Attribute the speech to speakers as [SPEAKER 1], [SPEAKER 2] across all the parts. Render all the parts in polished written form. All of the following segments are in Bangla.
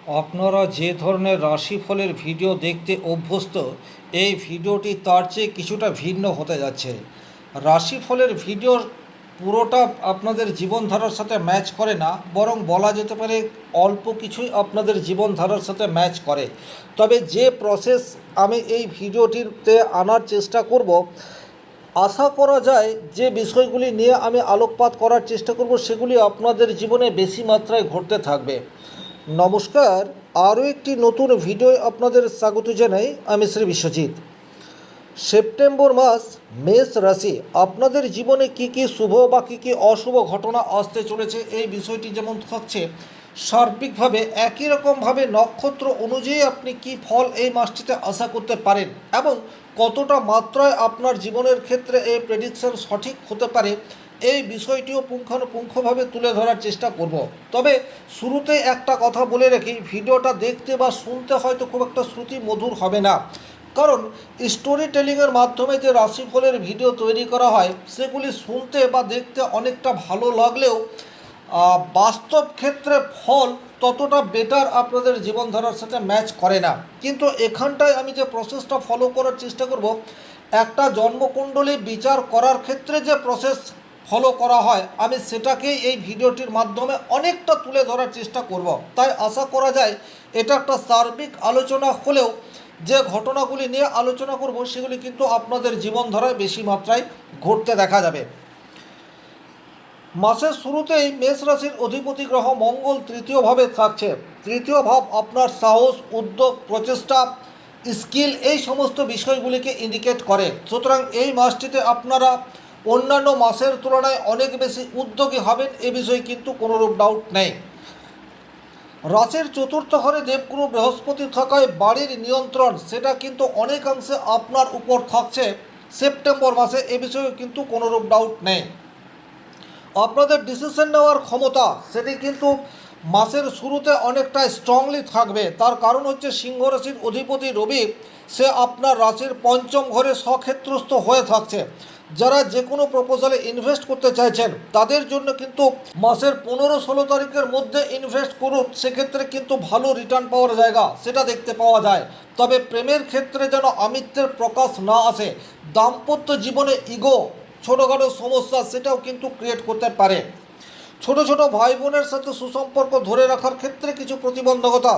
[SPEAKER 1] আপনারা যে ধরনের রাশিফলের ভিডিও দেখতে অভ্যস্ত, এই ভিডিওটি তার চেয়ে কিছুটা ভিন্ন হতে যাচ্ছে। রাশিফলের ভিডিও পুরোটা আপনাদের জীবনধারার সাথে ম্যাচ করে না, বরং বলা যেতে পারে অল্প কিছুই আপনাদের জীবনধারার সাথে ম্যাচ করে। তবে যে প্রসেস আমি এই ভিডিওটিতে আনার চেষ্টা করব, আশা করা যায় যে বিষয়গুলি নিয়ে আমি আলোকপাত করার চেষ্টা করব সেগুলি আপনাদের জীবনে বেশি মাত্রায় ঘটতে থাকবে। নমস্কার, আরও একটি নতুন ভিডিও আপনাদের স্বাগত জানাই। আমি শ্রী বিশ্বজিৎ। সেপ্টেম্বর মাস, মেষ রাশি, আপনাদের জীবনে কি কি শুভ বা কী কী অশুভ ঘটনা আসতে চলেছে এই বিষয়টি যেমন থাকছে, সার্বিকভাবে একই রকমভাবে নক্ষত্র অনুযায়ী আপনি কি ফল এই মাসটিতে আশা করতে পারেন এবং কতটা মাত্রায় আপনার জীবনের ক্ষেত্রে এই প্রেডিকশন সঠিক হতে পারে, এই বিষয়টিও পুঙ্খানুপুঙ্খভাবে তুলে ধরার চেষ্টা করব। তবে শুরুতে একটা কথা বলে রাখি, ভিডিওটা দেখতে বা শুনতে হয়তো খুব একটা শ্রুতি মধুর হবে না, কারণ স্টোরি টেলিংয়ের মাধ্যমে যে রাশিফলের ভিডিও তৈরি করা হয় সেগুলি শুনতে বা দেখতে অনেকটা ভালো লাগলেও বাস্তব ক্ষেত্রে ফল ততটা বেটার আপনাদের জীবনধারার সাথে ম্যাচ করে না। কিন্তু এখানটায় আমি যে প্রসেসটা ফলো করার চেষ্টা করব, একটা জন্মকুণ্ডলী বিচার করার ক্ষেত্রে যে প্রসেস ফলো করা হয় আমি সেটাকেই এই ভিডিওটির মাধ্যমে অনেকটা তুলে ধরার চেষ্টা করব। তাই আশা করা যায় এটা একটা সার্বিক আলোচনা হলেও যে ঘটনাগুলি নিয়ে আলোচনা করব সেগুলি কিন্তু আপনাদের জীবনধারায় বেশি মাত্রায় ঘটতে দেখা যাবে। মাসের শুরুতেই মেষ রাশির অধিপতি গ্রহ মঙ্গল তৃতীয়ভাবে থাকছে। তৃতীয় ভাব আপনার সাহস, উদ্যোগ, প্রচেষ্টা, স্কিল, এই সমস্ত বিষয়গুলিকে ইন্ডিকেট করে। সুতরাং এই মাসটিতে আপনারা অন্যান্য মাসের তুলনায় অনেক বেশি উদ্যোগী হবেন, এ বিষয়ে কিন্তু কোনোরূপ ডাউট নেই। রাশির চতুর্থ ঘরে দেবগুরু বৃহস্পতি থাকায় বাড়ির নিয়ন্ত্রণ সেটা কিন্তু অনেকাংশে আপনার উপর থাকছে সেপ্টেম্বর মাসে, এ বিষয়ে কিন্তু কোনোরূপ ডাউট নেই। আপনাদের ডিসিশন নেওয়ার ক্ষমতা সেটি কিন্তু মাসের শুরুতে অনেকটা স্ট্রংলি থাকবে। তার কারণ হচ্ছে সিংহ রাশির অধিপতি রবি, সে আপনার রাশির পঞ্চম ঘরে স্বক্ষেত্রস্থ হয়ে থাকছে। যারা যে কোনো প্রপোজালে ইনভেস্ট করতে চাইছেন তাদের জন্য কিন্তু মাসের 15-16 তারিখের মধ্যে ইনভেস্ট করুন, সেক্ষেত্রে কিন্তু ভালো রিটার্ন পাওয়ার জায়গা সেটা দেখতে পাওয়া যায়। তবে প্রেমের ক্ষেত্রে যেন আমিত্বের প্রকাশ না আসে, দাম্পত্য জীবনে ইগো, ছোটোখাটো সমস্যা সেটাও কিন্তু ক্রিয়েট করতে পারে। ছোট ছোট ভাই বোনের সাথে সুসম্পর্ক ধরে রাখার ক্ষেত্রে কিছু প্রতিবন্ধকতা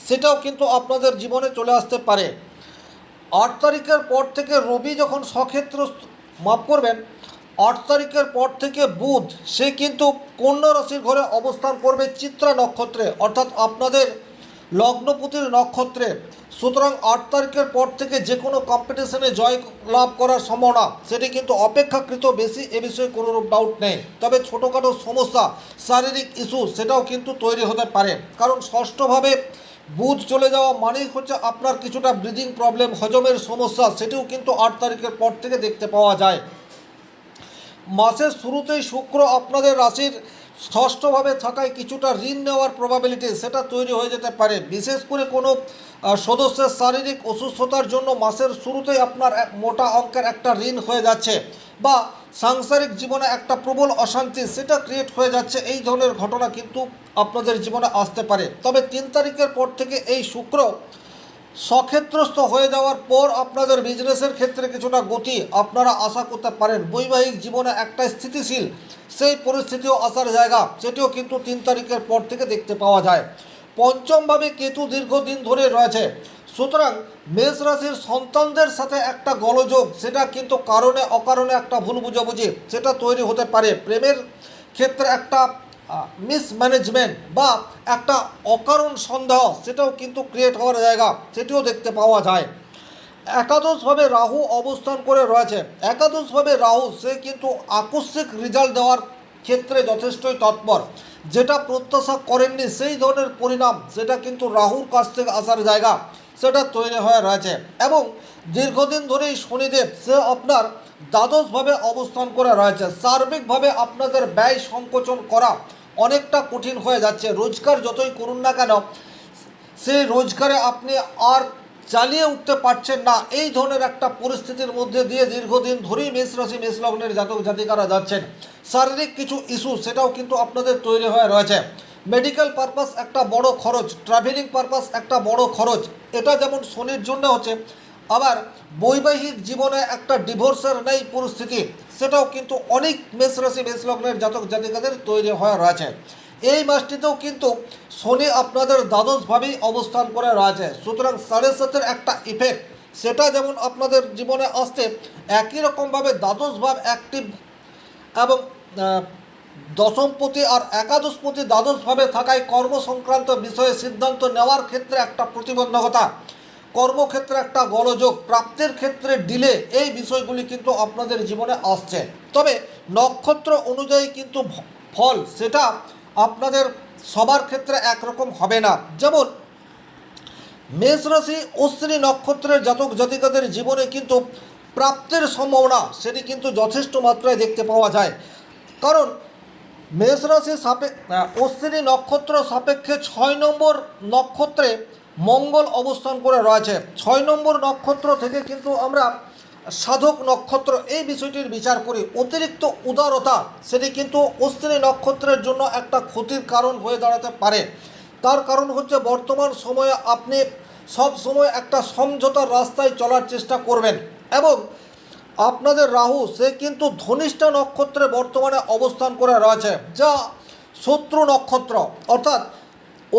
[SPEAKER 1] সেটাও কিন্তু আপনাদের জীবনে চলে আসতে পারে। 8 তারিখের পর থেকে রবি যখন স্বক্ষেত্র, মাফ করবেন, 8 তারিখের পর থেকে বুধ সে কিন্তু কন্যা রাশির ঘরে অবস্থান করবে চিত্রা নক্ষত্রে, অর্থাৎ আপনাদের লগ্নপতির নক্ষত্রে। সুতরাং 8 তারিখের পর থেকে যে কোনো কম্পিটিশনে জয় লাভ করার সম্ভাবনা সেটি কিন্তু অপেক্ষাকৃত বেশি, এ বিষয়ে কোনোরূপ ডাউট নেই। তবে ছোটোখাটো সমস্যা, শারীরিক ইস্যু সেটাও কিন্তু তৈরি হতে পারে, কারণ ষষ্ঠভাবে বুধ চলে যাওয়া মানেই হচ্ছে আপনার কিছুটা ব্রিদিং প্রবলেম, হজমের সমস্যা সেটিও কিন্তু 8 তারিখের পর থেকে দেখতে পাওয়া যায়। মাসের শুরুতেই শুক্র আপনাদের রাশির ষষ্ঠভাবে থাকায় কিছুটা ঋণ নেওয়ার প্রবাবিলিটি সেটা তৈরি হয়ে যেতে পারে। বিশেষ করে কোনো সদস্যের শারীরিক অসুস্থতার জন্য মাসের শুরুতেই আপনার এক মোটা অঙ্কের একটা ঋণ হয়ে যাচ্ছে, বা সাংসারিক জীবনে একটা প্রবল অশান্তি সেটা ক্রিয়েট হয়ে যাচ্ছে, এই ধরনের ঘটনা কিন্তু আপনাদের জীবনে আসতে পারে। তবে 3 তারিখের পর থেকে এই শুক্র সক্ষেত্রস্থ হয়ে যাওয়ার পর আপনাদের বিজনেসের ক্ষেত্রে কিছুটা গতি আপনারা আশা করতে পারেন। বৈবাহিক জীবনে একটা স্থিতিশীল সেই পরিস্থিতিও আসার জায়গা সেটিও কিন্তু 3 তারিখের পর থেকে দেখতে পাওয়া যায়। পঞ্চমভাবে কেতু দীর্ঘদিন ধরে রয়েছে, সুতরাং মেষ রাশির সন্তানদের সাথে একটা গোলযোগ সেটা কিন্তু কারণে অকারণে একটা ভুল বুঝাবুঝি সেটা তৈরি হতে পারে। প্রেমের ক্ষেত্রে একটা মিসম্যানেজমেন্ট বা একটা অকারণ সন্দেহ সেটাও কিন্তু ক্রিয়েট হওয়ার জায়গা সেটিও দেখতে পাওয়া যায়। একাদশভাবে রাহু অবস্থান করে রয়েছে। একাদশভাবে রাহু সে কিন্তু আকস্মিক রেজাল্ট দেওয়ার ক্ষেত্রে যথেষ্টই তৎপর। যেটা প্রত্যাশা করেননি সেই ধরনের পরিণাম সেটা কিন্তু রাহুর কাছ থেকে আসার জায়গা সেটা তৈরি হয়ে রয়েছে। এবং দীর্ঘদিন ধরেই শনিদেব সে আপনার দ্বাদশভাবে অবস্থান করে রয়েছে। সার্বিকভাবে আপনাদের ব্যয় সংকোচন করা অনেকটা কঠিন হয়ে যাচ্ছে। রোজগার যতই করুন না কেন সেই রোজগারে আপনি আর চালিয়ে উঠতে পারছেন না, এই ধরনের একটা পরিস্থিতির মধ্যে দিয়ে দীর্ঘদিন ধরেই মেষ রাশি মেষ লগ্নের জাতক জাতিকারা যাচ্ছেন। শারীরিক কিছু ইস্যু সেটাও কিন্তু আপনাদের তৈরি হয়ে রয়েছে। মেডিকেল পারপাস একটা বড় খরচ, ট্রাভেলিং পারপাস একটা বড় খরচ, এটা যেমন শনির জন্য হচ্ছে। আবার বৈবাহিক জীবনে একটা ডিভোর্সের নেই পরিস্থিতি, সেটাও কিন্তু অনেক মেষ রাশি মেষ লগ্নের জাতক জাতিকাদের তৈরি হয়ে রয়েছে। এই মাসটিতেও কিন্তু শনি আপনাদের দ্বাদশভাবেই অবস্থান করে রয়েছে, সুতরাং 7.5-এর একটা ইফেক্ট সেটা যেমন আপনাদের জীবনে আসছে, একই রকমভাবে দ্বাদশভাব অ্যাক্টিভ এবং দশমপতি আর একাদশপতি দ্বাদশভাবে থাকায় কর্ম সংক্রান্ত বিষয়ে সিদ্ধান্ত নেওয়ার ক্ষেত্রে একটা প্রতিবন্ধকতা, কর্মক্ষেত্রে একটা গোলযোগ, প্রাপ্তির ক্ষেত্রে ডিলে, এই বিষয়গুলি কিন্তু আপনাদের জীবনে আসছে। তবে নক্ষত্র অনুযায়ী কিন্তু ফল সেটা আপনাদের সবার ক্ষেত্রে একরকম হবে না। যেমন মেষ রাশি অশ্বিনী নক্ষত্রের জাতক জাতিকাদের জীবনে কিন্তু প্রাপ্তির সম্ভাবনা সেটি কিন্তু যথেষ্ট মাত্রায় দেখতে পাওয়া যায়। কারণ মেষ রাশি অশ্বিনী নক্ষত্র সাপেক্ষে 6 নম্বর নক্ষত্রে মঙ্গল অবস্থান করে রয়েছে। 6 নম্বর নক্ষত্র থেকে কিন্তু আমরা সাধক নক্ষত্র এই বিষয়টির বিচার করি। অতিরিক্ত উদারতা সেটি কিন্তু অশ্বিনী নক্ষত্রের জন্য একটা ক্ষতির কারণ হয়ে দাঁড়াতে পারে। তার কারণ হচ্ছে বর্তমান সময়ে আপনি সব সময় একটা সমঝোতার রাস্তায় চলার চেষ্টা করবেন, এবং আপনাদের রাহু সে কিন্তু ধনিষ্ঠা নক্ষত্রে বর্তমানে অবস্থান করে রয়েছে, যা শত্রু নক্ষত্র। অর্থাৎ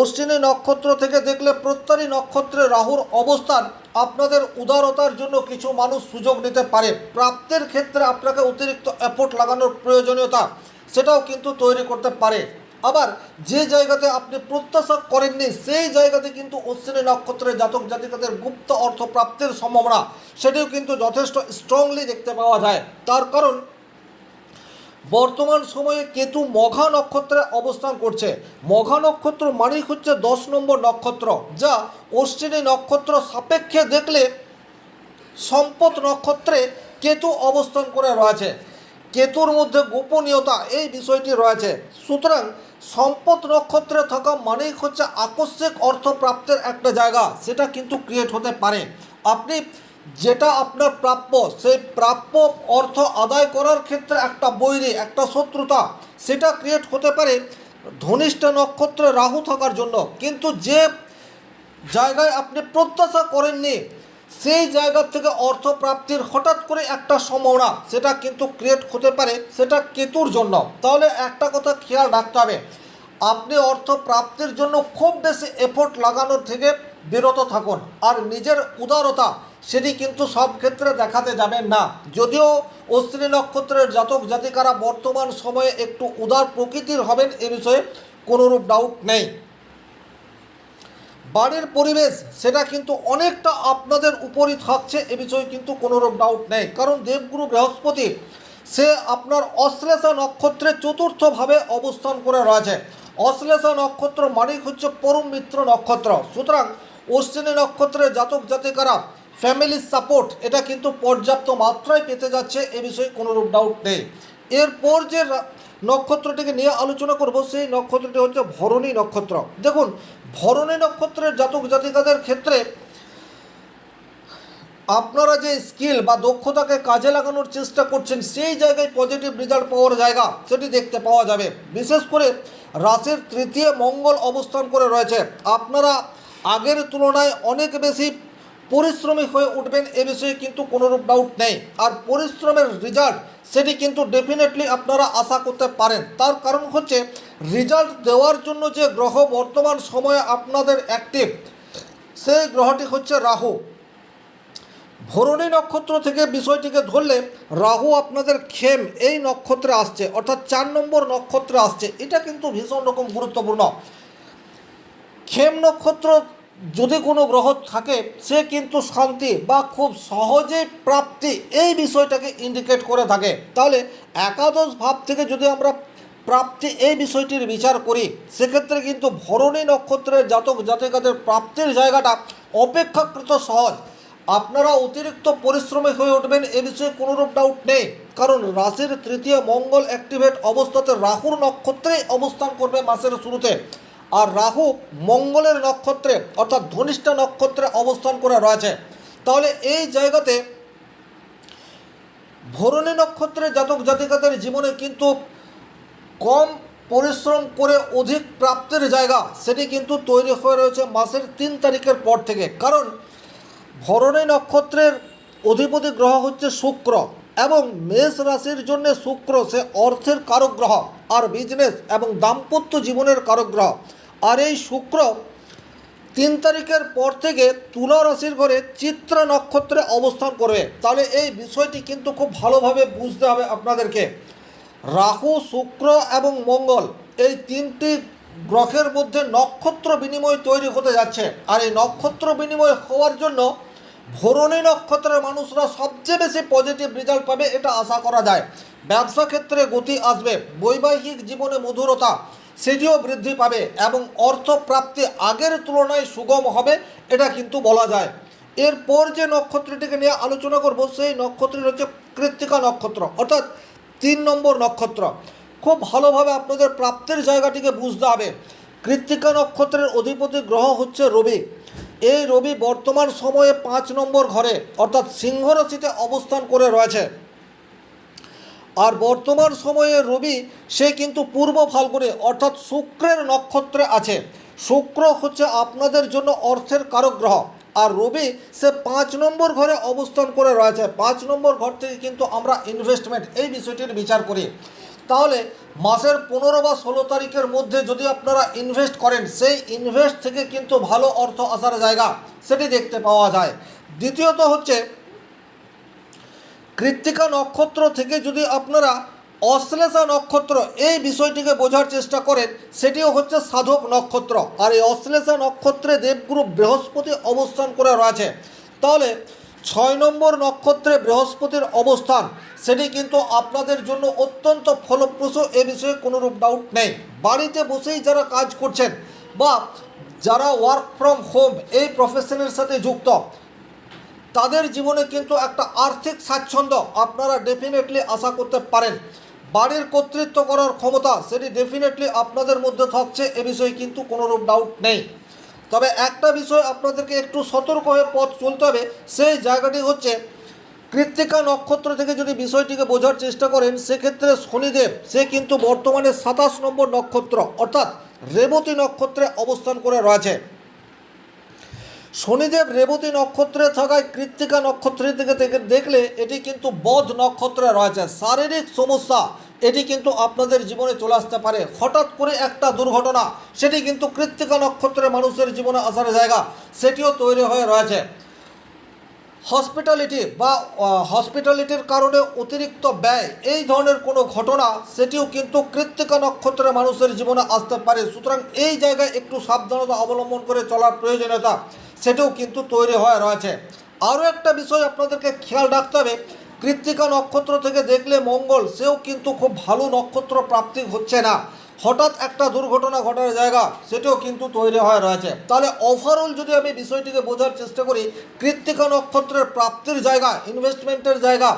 [SPEAKER 1] অশ্বিনী নক্ষত্র থেকে দেখলে প্রত্যরী নক্ষত্রে রাহুর অবস্থান আপনাদের উদারতার জন্য কিছু মানুষ সুযোগ নিতে পারে। প্রাপ্তির ক্ষেত্রে আপনাকে অতিরিক্ত এফোর্ট লাগানোর প্রয়োজনীয়তা সেটাও কিন্তু তৈরি করতে পারে। আবার যে জায়গাতে আপনি প্রত্যাশা করেননি সেই জায়গাতে কিন্তু অশ্বিনী নক্ষত্রের জাতক জাতিকাদের গুপ্ত অর্থ প্রাপ্তির সম্ভাবনা সেটিও কিন্তু যথেষ্ট স্ট্রংলি দেখতে পাওয়া যায়। তার কারণ বর্তমান সময়ে কেতু মঘা নক্ষত্রে অবস্থান করছে। মঘা নক্ষত্র মানেই হচ্ছে 10 নম্বর নক্ষত্র, যা অশ্বিনী নক্ষত্র সাপেক্ষে দেখলে সম্পদ নক্ষত্রে কেতু অবস্থান করে রয়েছে। কেতুর মধ্যে গোপনীয়তা এই বিষয়টি রয়েছে। সুতরাং সম্পদ নক্ষত্রে থাকা মানেই হচ্ছে আকস্মিক অর্থ প্রাপ্তের একটা জায়গা, সেটা কিন্তু ক্রিয়েট হতে পারে। আপনি যেটা আপনার প্রাপ্য সেই প্রাপ্য অর্থ আদায় করার ক্ষেত্রে একটা বৈরী, একটা শত্রুতা সেটা ক্রিয়েট হতে পারে ধনিষ্ঠা নক্ষত্রে রাহু থাকার জন্য। কিন্তু যে জায়গায় আপনি প্রত্যাশা করেননি সেই জায়গা থেকে অর্থ প্রাপ্তির হঠাৎ করে একটা সম্ভাবনা সেটা কিন্তু ক্রিয়েট হতে পারে, সেটা কেতুর জন্য। তাহলে একটা কথা খেয়াল রাখতে হবে, আপনি অর্থ প্রাপ্তির জন্য খুব বেশি এফোর্ট লাগানোর থেকে বিরত থাকুন। আর নিজের উদারতা সেটি কিন্তু সব ক্ষেত্রে দেখাতে যাবেন না। যদিও অশ্বিনী নক্ষত্রের জাতক জাতিকারা বর্তমান সময়ে একটু উদার প্রকৃতির হবেন, এ বিষয়ে কোনোরূপ ডাউট নেই। বাড়ির পরিবেশ সেটা কিন্তু অনেকটা আপনাদের উপরই থাকছে, এ বিষয়ে কিন্তু কোনোরূপ ডাউট নেই। কারণ দেবগুরু বৃহস্পতি সে আপনার অশ্লেষা নক্ষত্রে চতুর্থভাবে অবস্থান করে রয়েছে। অশ্লেষা নক্ষত্র মানেই হচ্ছে পরম মিত্র নক্ষত্র। সুতরাং অশ্বিনী নক্ষত্রের জাতক জাতিকারা ফ্যামিলির সাপোর্ট এটা কিন্তু পর্যাপ্ত মাত্রায় পেতে যাচ্ছে, এ বিষয়ে কোনোরূপ ডাউট নেই। এরপর যে নক্ষত্রটিকে নিয়ে আলোচনা করব সেই নক্ষত্রটি হচ্ছে ভরণী নক্ষত্র। দেখুন, ভরণী নক্ষত্রের জাতক জাতিকাদের ক্ষেত্রে আপনারা যে স্কিল বা দক্ষতাকে কাজে লাগানোর চেষ্টা করছেন সেই জায়গায় পজিটিভ রেজাল্ট পাওয়ার জায়গা সেটি দেখতে পাওয়া যাবে। বিশেষ করে রাশির তৃতীয় মঙ্গল অবস্থান করে রয়েছে। আপনারা আগের তুলনায় অনেক বেশি পরিশ্রমী হয়ে উঠবেন, এ বিষয়ে কিন্তু কোনোরূপ ডাউট নেই। আর পরিশ্রমের রেজাল্ট সেটি কিন্তু ডেফিনেটলি আপনারা আশা করতে পারেন। তার কারণ হচ্ছে রেজাল্ট দেওয়ার জন্য যে গ্রহ বর্তমান সময়ে আপনাদের অ্যাক্টিভ সেই গ্রহটি হচ্ছে রাহু। ভরণী নক্ষত্র থেকে বিষয়টিকে ধরলে রাহু আপনাদের খেম এই নক্ষত্রে আসছে, অর্থাৎ 4 নম্বর নক্ষত্রে আসছে। এটা কিন্তু ভীষণ রকম গুরুত্বপূর্ণ। খেম নক্ষত্র যদি কোনো গ্রহ থাকে সে কিন্তু শান্তি বা খুব সহজে প্রাপ্তি এই বিষয়টাকে ইন্ডিকেট করে থাকে। তাহলে একাদশ ভাব থেকে যদি আমরা প্রাপ্তি এই বিষয়টির বিচার করি সেক্ষেত্রে কিন্তু ভরণী নক্ষত্রের জাতক জাতিকাদের প্রাপ্তির জায়গাটা অপেক্ষাকৃত সহজ। আপনারা অতিরিক্ত পরিশ্রমী হয়ে উঠবেন, এ বিষয়ে কোনোরূপ ডাউট নেই। কারণ রাশির তৃতীয় মঙ্গল অ্যাক্টিভেট অবস্থাতে রাহুর নক্ষত্রেই অবস্থান করবে মাসের শুরুতে। আর রাহু মঙ্গলের নক্ষত্রে অর্থাৎ ধনিষ্ঠা নক্ষত্রে অবস্থান করে রয়েছে। তাহলে এই জায়গাতে ভরণী নক্ষত্রের জাতক জাতিকাদের জীবনে কিন্তু কম পরিশ্রম করে অধিক প্রাপ্তির জায়গা সেটি কিন্তু তৈরি হয়ে রয়েছে মাসের 3 তারিখের পর থেকে। কারণ ভরণী নক্ষত্রের অধিপতি গ্রহ হচ্ছে শুক্র, এবং মেষ রাশির জন্য শুক্র সে অর্থের কারক গ্রহ, আর বিজনেস এবং দাম্পত্য জীবনের কারক গ্রহ। আর এই শুক্র 3 তারিখের পর থেকে তুলা রাশির ঘরে চিত্রা নক্ষত্রে অবস্থান করবে। তাহলে এই বিষয়টি কিন্তু খুব ভালোভাবে বুঝতে হবে আপনাদেরকে। রাহু, শুক্র এবং মঙ্গল এই তিনটি গ্রহের মধ্যে নক্ষত্র বিনিময় তৈরি হতে যাচ্ছে। আর এই নক্ষত্র বিনিময় হওয়ার জন্য ভরণী নক্ষত্রের মানুষরা সবচেয়ে বেশি পজিটিভ রেজাল্ট পাবে, এটা আশা করা যায়। ব্যবসা ক্ষেত্রে গতি আসবে, বৈবাহিক জীবনে মধুরতা সেটিও বৃদ্ধি পাবে, এবং অর্থ প্রাপ্তি আগের তুলনায় সুগম হবে, এটা কিন্তু বলা যায়। এরপর যে নক্ষত্রটিকে নিয়ে আলোচনা করব সেই নক্ষত্রটি হচ্ছে কৃত্তিকা নক্ষত্র, অর্থাৎ 3 নম্বর নক্ষত্র। খুব ভালোভাবে আপনাদের প্রাপ্তির জায়গাটিকে বুঝতে হবে। কৃত্তিকা নক্ষত্রের অধিপতি গ্রহ হচ্ছে রবি। এই রবি বর্তমান সময়ে 5 নম্বর ঘরে অর্থাৎ সিংহ রাশিতে অবস্থান করে রয়েছে। আর বর্তমান সময়ে রবি সে কিন্তু পূর্ব ফাল্গুনে অর্থাৎ শুক্রের নক্ষত্রে আছে। শুক্র হচ্ছে আপনাদের জন্য অর্থের কারক গ্রহ, আর রবি সে 5 নম্বর ঘরে অবস্থান করে রয়েছে। 5 নম্বর ঘর থেকে কিন্তু আমরা ইনভেস্টমেন্ট এই বিষয়টির বিচার করি। তাহলে মাসের 15 বা 16 তারিখের মধ্যে যদি আপনারা ইনভেস্ট করেন, সেই ইনভেস্ট থেকে কিন্তু ভালো অর্থ আসার জায়গা সেটি দেখতে পাওয়া যায়। দ্বিতীয়ত হচ্ছে কৃত্তিকা নক্ষত্র থেকে যদি আপনারা অশ্লেষা নক্ষত্র এই বিষয়টিকে বোঝার চেষ্টা করেন, সেটিও হচ্ছে সাধক নক্ষত্র। আর এই অশ্লেষা নক্ষত্রে দেবগুরু বৃহস্পতি অবস্থান করে রয়েছে। তাহলে 6 নম্বর নক্ষত্রে বৃহস্পতির অবস্থান সেটি কিন্তু আপনাদের জন্য অত্যন্ত ফলপ্রসূ, এ বিষয়ে কোনোরূপ ডাউট নেই। বাড়িতে বসেই যারা কাজ করছেন বা যারা ওয়ার্ক ফ্রম হোম এই প্রফেশনের সাথে যুক্ত, তাদের জীবনে কিন্তু একটা আর্থিক স্বাচ্ছন্দ্য আপনারা ডেফিনেটলি আশা করতে পারেন। বাড়ির কর্তৃত্ব করার ক্ষমতা সেটি ডেফিনেটলি আপনাদের মধ্যে থাকছে, এ বিষয়ে কিন্তু কোনোরূপ ডাউট নেই। তবে একটা বিষয় আপনাদেরকে একটু সতর্ক হয়ে পথ চলতে হবে, সেই জায়গাটি হচ্ছে কৃত্তিকা নক্ষত্র থেকে যদি বিষয়টিকে বোঝার চেষ্টা করেন, সেক্ষেত্রে শনিদেব সে কিন্তু বর্তমানে 27 নম্বর নক্ষত্র অর্থাৎ রেবতী নক্ষত্রে অবস্থান করে রয়েছে। শনিদেব রেবতী নক্ষত্রে থাকায় কৃত্তিকা নক্ষত্রের দিকে দেখলে এটি কিন্তু বধ নক্ষত্রে রয়েছে। শারীরিক সমস্যা এটি কিন্তু আপনাদের জীবনে চলে আসতে পারে। হঠাৎ করে একটা দুর্ঘটনা সেটি কিন্তু কৃত্তিকা নক্ষত্রের মানুষের জীবনে আসার জায়গা সেটিও তৈরি হয়ে রয়েছে। হসপিটালিটির কারণে অতিরিক্ত ব্যয় এই ধরনের কোনো ঘটনা সেটিও কিন্তু কৃত্তিকা নক্ষত্রের মানুষের জীবনে আসতে পারে। সুতরাং এই জায়গায় একটু সাবধানতা অবলম্বন করে চলার প্রয়োজনীয়তা সেটিও কিন্তু তৈরি হয়ে রয়েছে। আরও একটা বিষয় আপনাদেরকে খেয়াল রাখতে হবে, কৃত্তিকা নক্ষত্র থেকে দেখলে মঙ্গল সেও কিন্তু খুব ভালো নক্ষত্র প্রাপ্তি হচ্ছে না। হঠাৎ একটা দুর্ঘটনা ঘটার জায়গা সেটিও কিন্তু তৈরি হয়ে রয়েছে। তাহলে ওভারঅল যদি আমি বিষয়টিকে বোঝার চেষ্টা করি, কৃত্তিকা নক্ষত্রের প্রাপ্তির জায়গা, ইনভেস্টমেন্টের জায়গা,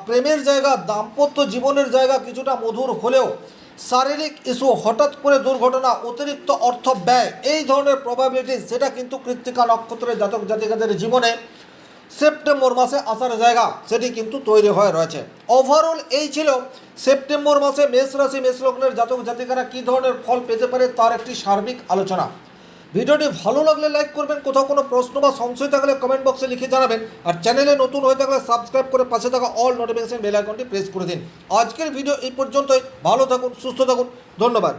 [SPEAKER 1] প্রেমের জায়গা, দাম্পত্য জীবনের জায়গা কিছুটা মধুর হলেও শারীরিক ইস্যু, হঠাৎ করে দুর্ঘটনা, অতিরিক্ত অর্থ ব্যয় এই ধরনের প্রবাবিলিটি সেটা কিন্তু কৃত্তিকা নক্ষত্রের জাতক জাতিকাদের জীবনে সেপ্টেম্বর মাসে আসার জায়গা সেটি কিন্তু তৈরি হয়ে রয়েছে। ওভারঅল এই ছিল সেপ্টেম্বর মাসে মেষ রাশি মেষ লগ্নের জাতক জাতিকারা কী ধরনের ফল পেতে পারে তার একটি সার্বিক আলোচনা। ভিডিওটি ভালো লাগলে লাইক করবেন, কোথাও কোনো প্রশ্ন বা সংশয় থাকলে কমেন্ট বক্সে লিখে জানাবেন, আর চ্যানেলে নতুন হয়ে থাকলে সাবস্ক্রাইব করে পাশে থাকা অল নোটিফিকেশন বেল আইকনটি প্রেস করে দিন। আজকের ভিডিও এই পর্যন্তই। ভালো থাকুন, সুস্থ থাকুন, ধন্যবাদ।